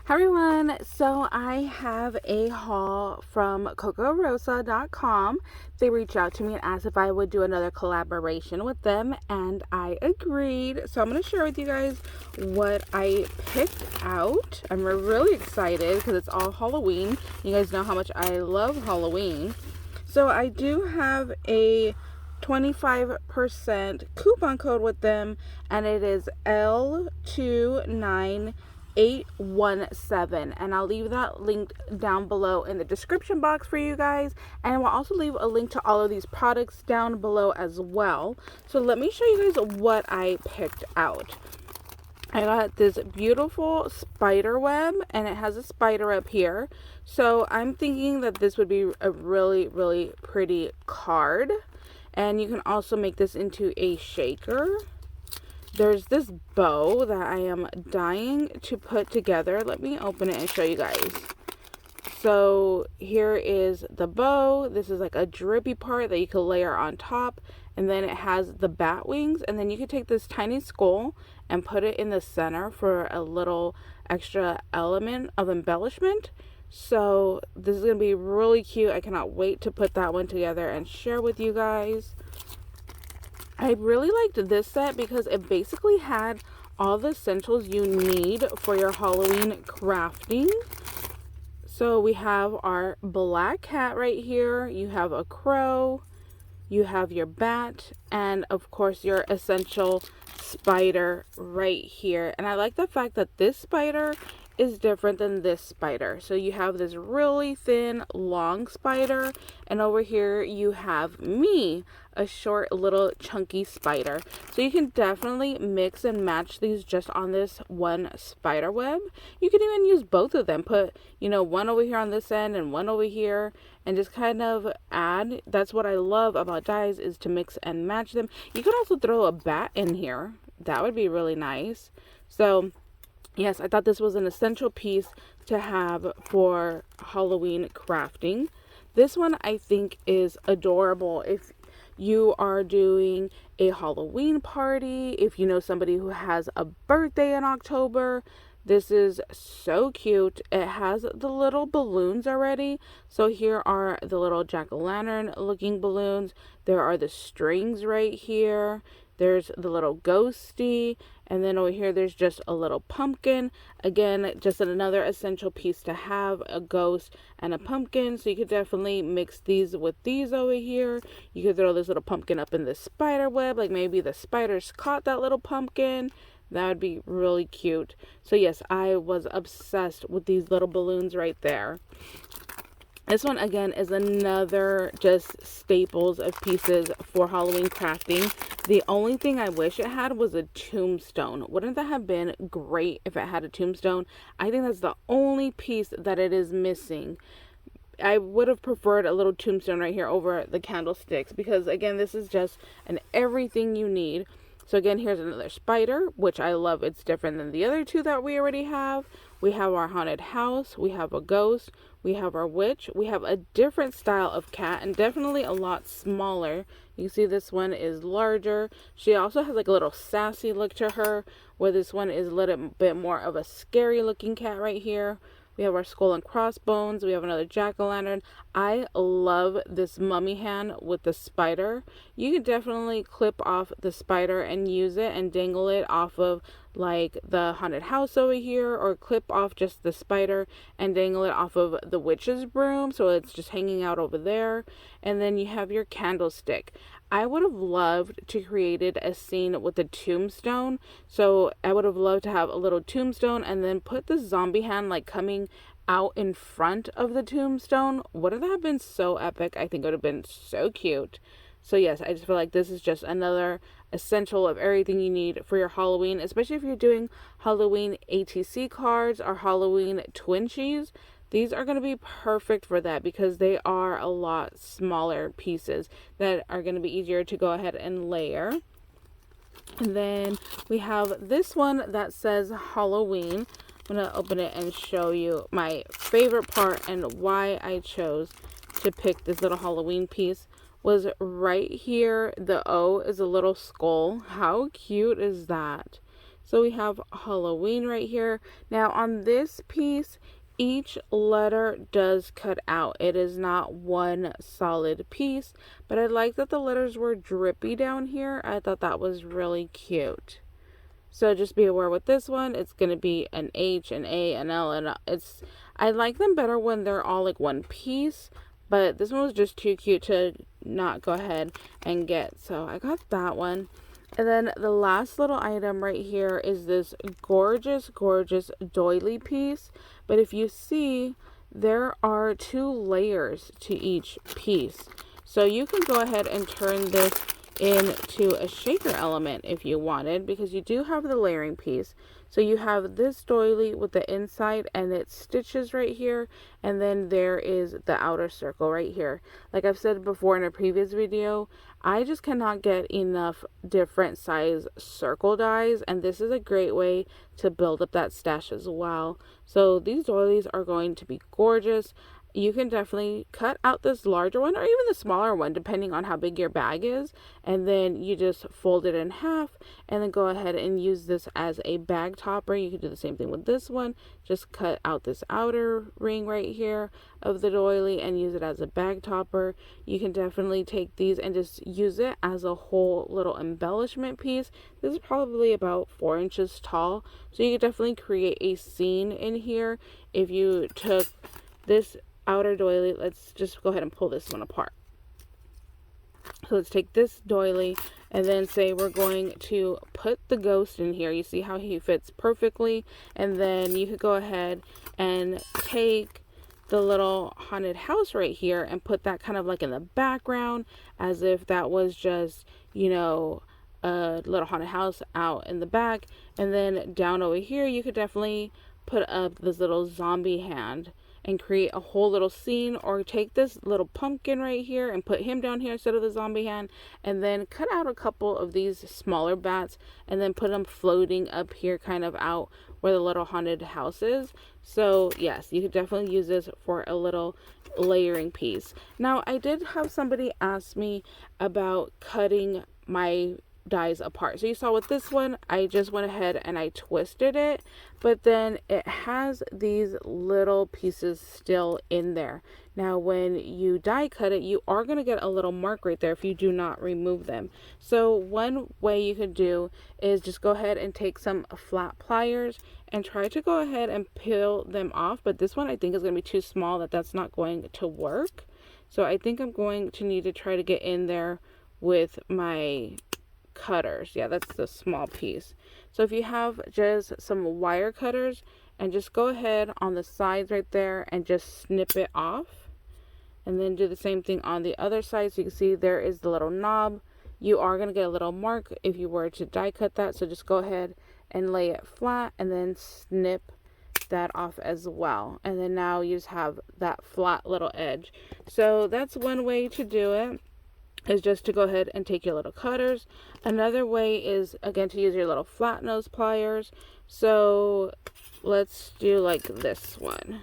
Hi everyone, so I have a haul from Kokorosa.com. They reached out to me and asked if I would do another collaboration with them, and I agreed. So I'm going to share with you guys what I picked out. I'm really excited because it's all Halloween. You guys know how much I love Halloween. So I do have a 25% coupon code with them, and it is L29817, and I'll leave that linked down below in the description box for you guys, and we'll also leave a link to all of these products down below as well. So let me show you guys what I picked out. I got this beautiful spider web, and it has a spider up here. So I'm thinking that this would be a really pretty card. And you can also make this into a shaker. There's this bow that I am dying to put together. Let me open it and show you guys. So here is the bow. This is like a drippy part that you can layer on top. And then it has the bat wings. And then you can take this tiny skull and put it in the center for a little extra element of embellishment. So this is going to be really cute. I cannot wait to put that one together and share with you guys. I really liked this set because it basically had all the essentials you need for your Halloween crafting. So we have our black cat right here. You have a crow. You have your bat. And of course your essential spider right here. And I like the fact that this spider is different than this spider. So you have this really thin long spider, and over here you have me, a short little chunky spider. So you can definitely mix and match these just on this one spider web. You can even use both of them, put one over here on this end and one over here, and just kind of add. That's what I love about dies, is to mix and match them. You could also throw a bat in here. That would be really nice. So yes, I thought this was an essential piece to have for Halloween crafting. This one I think is adorable if you are doing a Halloween party, if you know somebody who has a birthday in October. This is so cute. It has the little balloons already. So here are the little jack-o'-lantern looking balloons. There are the strings right here. There's the little ghosty, and then over here there's just a little pumpkin. Again, just another essential piece to have, a ghost and a pumpkin. So you could definitely mix these with these over here. You could throw this little pumpkin up in the spider web, like maybe the spiders caught that little pumpkin. That would be really cute. So yes, I was obsessed with these little balloons right there. This one, again, is another just staples of pieces for Halloween crafting. The only thing I wish it had was a tombstone. Wouldn't that have been great if it had a tombstone? I think that's the only piece that it is missing. I would have preferred a little tombstone right here over the candlesticks because, again, this is just an everything you need. So again, here's another spider, which I love. It's different than the other two that we already have. We have our haunted house. We have a ghost. We have our witch. We have a different style of cat, and definitely a lot smaller. You can see this one is larger. She also has like a little sassy look to her, where this one is a little bit more of a scary looking cat right here. We have our skull and crossbones. We have another jack-o'-lantern. I love this mummy hand with the spider. You can definitely clip off the spider and use it and dangle it off of like the haunted house over here, or clip off just the spider and dangle it off of the witch's broom, so it's just hanging out over there. And then you have your candlestick. I would have loved to created a scene with a tombstone. So I would have loved to have a little tombstone and then put the zombie hand like coming out in front of the tombstone. Wouldn't that have been so epic? I think it would have been so cute. So yes, I just feel like this is just another essential of everything you need for your Halloween, especially if you're doing Halloween ATC cards or Halloween twinsies. These are going to be perfect for that because they are a lot smaller pieces that are going to be easier to go ahead and layer. And then we have this one that says Halloween. I'm going to open it and show you my favorite part and why I chose to pick this little Halloween piece. Was right here. The O is a little skull. How cute is that? So we have Halloween right here. Now on this piece, each letter does cut out. It is not one solid piece, but I like that the letters were drippy down here. I thought that was really cute. So just be aware with this one, it's going to be an H, an A, an L, and I like them better when they're all like one piece, but this one was just too cute to not go ahead and get. So I got that one. And then the last little item right here is this gorgeous, gorgeous doily piece. But if you see, there are 2 layers to each piece. So you can go ahead and turn this into a shaker element if you wanted, because you do have the layering piece. So you have this doily with the inside and its stitches right here, and then there is the outer circle right here. Like I've said before in a previous video, I just cannot get enough different size circle dies, and this is a great way to build up that stash as well. So these doilies are going to be gorgeous. You can definitely cut out this larger one or even the smaller one depending on how big your bag is, and then you just fold it in half and then go ahead and use this as a bag topper. You can do the same thing with this one. Just cut out this outer ring right here of the doily and use it as a bag topper. You can definitely take these and just use it as a whole little embellishment piece. This is probably about 4 inches tall, so you could definitely create a scene in here if you took this outer doily. Let's just go ahead and pull this one apart. So let's take this doily and then say we're going to put the ghost in here. You see how he fits perfectly, and then you could go ahead and take the little haunted house right here and put that kind of like in the background, as if that was just, you know, a little haunted house out in the back. And then down over here you could definitely put up this little zombie hand and create a whole little scene, or take this little pumpkin right here and put him down here instead of the zombie hand, and then cut out a couple of these smaller bats and then put them floating up here kind of out where the little haunted house is. So yes, you could definitely use this for a little layering piece. Now I did have somebody ask me about cutting my dies apart. So you saw with this one, I just went ahead and I twisted it, but then it has these little pieces still in there. Now when you die cut it, you are going to get a little mark right there if you do not remove them. So one way you could do is just go ahead and take some flat pliers and try to go ahead and peel them off, but this one I think is going to be too small, that's not going to work. So I think I'm going to need to try to get in there with my cutters. Yeah, that's the small piece. So if you have just some wire cutters, and just go ahead on the sides right there and just snip it off, and then do the same thing on the other side. So you can see there is the little knob. You are going to get a little mark if you were to die cut that, so just go ahead and lay it flat and then snip that off as well, and then now you just have that flat little edge. So that's one way to do it, is just to go ahead and take your little cutters. Another way is again to use your little flat nose pliers. So let's do like this one.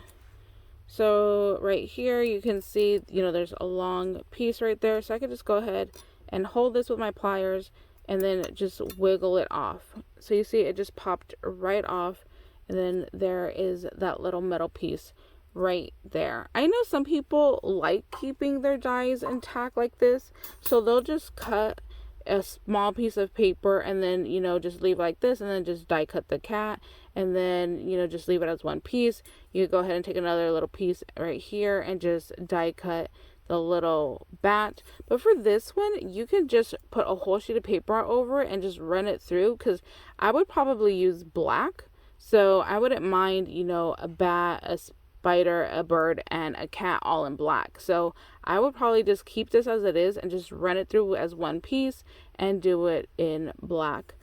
So right here you can see, you know, there's a long piece right there, so I could just go ahead and hold this with my pliers and then just wiggle it off. So you see it just popped right off, and then there is that little metal piece right there. I know some people like keeping their dies intact like this, so they'll just cut a small piece of paper and then, you know, just leave like this, and then just die cut the cat, and then, you know, just leave it as one piece. You go ahead and take another little piece right here and just die cut the little bat. But for this one, you can just put a whole sheet of paper over it and just run it through, because I would probably use black. So I wouldn't mind, you know, a bat, a spider, a bird, and a cat all in black. So I would probably just keep this as it is and just run it through as one piece and do it in black.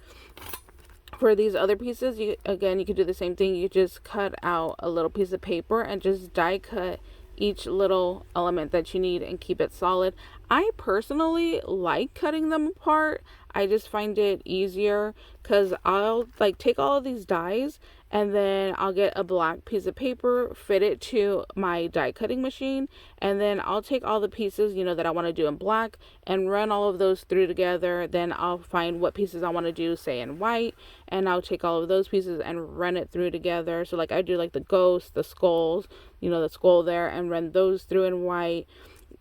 For these other pieces, you could do the same thing. You just cut out a little piece of paper and just die cut each little element that you need and keep it solid. I personally like cutting them apart. I just find it easier because I'll like take all of these dies and then I'll get a black piece of paper, fit it to my die cutting machine, and then I'll take all the pieces, you know, that I want to do in black and run all of those through together. Then I'll find what pieces I want to do, say in white, and I'll take all of those pieces and run it through together. So like I do like the ghosts, the skulls, you know, the skull there, and run those through in white.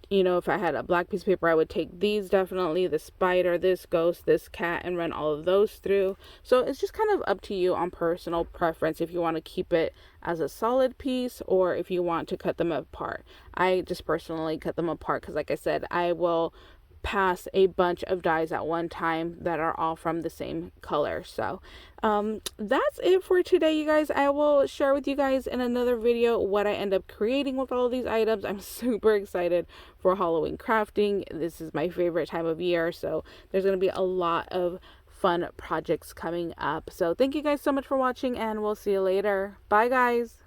You know, if I had a black piece of paper, I would take these definitely, the spider, this ghost, this cat, and run all of those through. So it's just kind of up to you on personal preference if you want to keep it as a solid piece or if you want to cut them apart. I just personally cut them apart because, like I said, I will pass a bunch of dies at one time that are all from the same color. So that's it for today, you guys. I will share with you guys in another video what I end up creating with all of these items. I'm super excited for Halloween crafting. This is my favorite time of year, so there's going to be a lot of fun projects coming up. So thank you guys so much for watching, and we'll see you later. Bye guys.